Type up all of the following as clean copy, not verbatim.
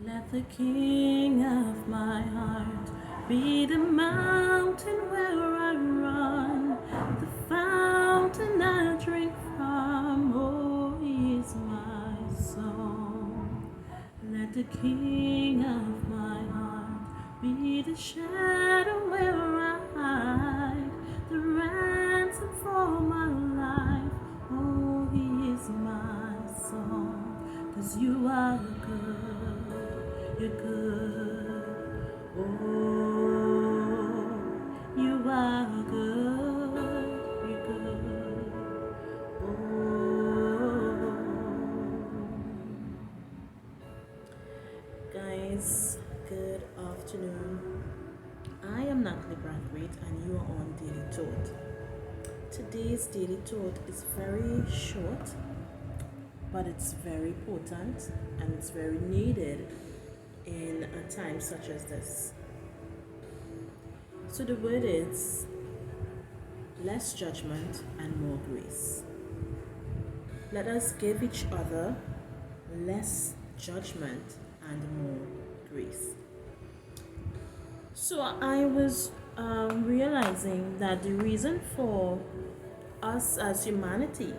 Let the King of my heart be the mountain where I run, the fountain I drink from. Oh, He is my song. Let the King of my heart be the shadow where I hide, the ransom for my life. Oh, He is my song. 'Cause you are good, you're good. Oh, you are good, you're good. Oh. Guys, good afternoon. I am Natalie Brathwaite and you are on Daily Thought. Today's Daily Thought is very short, but it's very potent and it's very needed in a time such as this. So the word is less judgment and more grace. Let us give each other less judgment and more grace. So I was realizing that the reason for us as humanity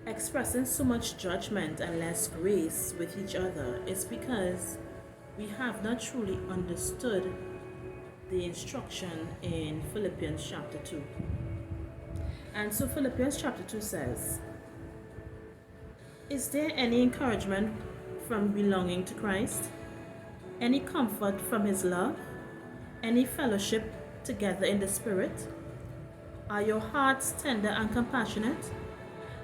expressing so much judgment and less grace with each other is because we have not truly understood the instruction in Philippians chapter 2. And so Philippians chapter 2 says, is there any encouragement from belonging to Christ? Any comfort from His love? Any fellowship together in the Spirit? Are your hearts tender and compassionate?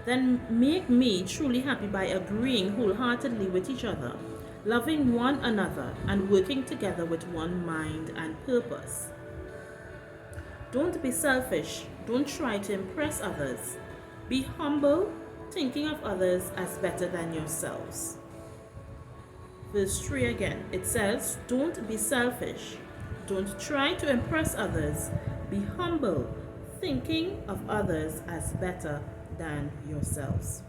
Then make me truly happy by agreeing wholeheartedly with each other, loving one another, and working together with one mind and purpose. Don't be selfish. Don't try to impress others. Be humble, thinking of others as better than yourselves. Verse 3 again, it says, don't be selfish. Don't try to impress others. Be humble, thinking of others as better than yourselves.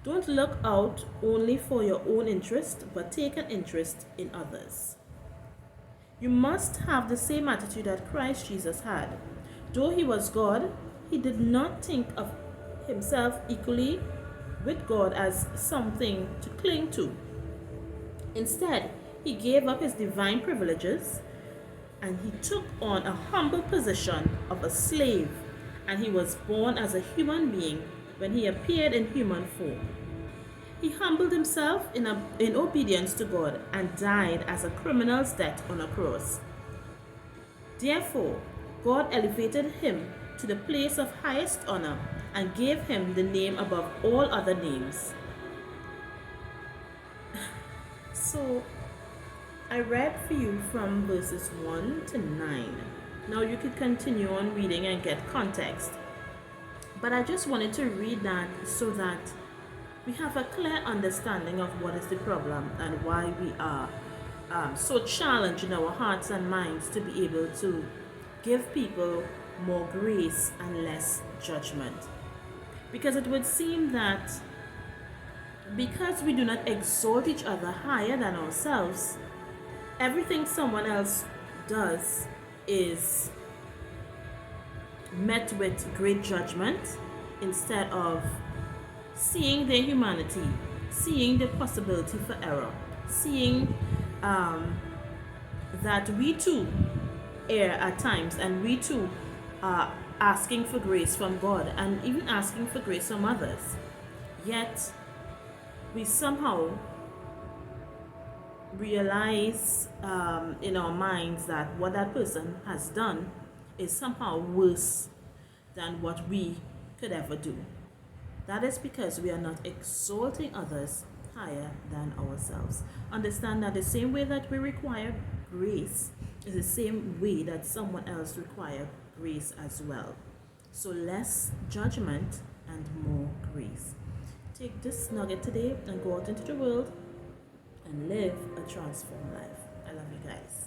Don't look out only for your own interest, but take an interest in others. You must have the same attitude that Christ Jesus had. Though He was God, He did not think of Himself equally with God as something to cling to. Instead, He gave up His divine privileges and He took on a humble position of a slave, and He was born as a human being when He appeared in human form. He humbled Himself in obedience to God and died as a criminal's death on a cross. Therefore, God elevated Him to the place of highest honor and gave Him the name above all other names. So, I read for you from verses 1 to 9. Now you could continue on reading and get context. But I just wanted to read that so that we have a clear understanding of what is the problem and why we are so challenged in our hearts and minds to be able to give people more grace and less judgment. Because it would seem that because we do not exalt each other higher than ourselves, everything someone else does is met with great judgment instead of seeing their humanity, seeing the possibility for error, seeing that we too err at times and we too are asking for grace from God and even asking for grace from others. Yet we somehow realize in our minds that what that person has done is somehow worse than what we could ever do. That is because we are not exalting others higher than ourselves. Understand that the same way that we require grace is the same way that someone else requires grace as well. So less judgment and more grace. Take this nugget today and go out into the world and live a transformed life. I love you guys.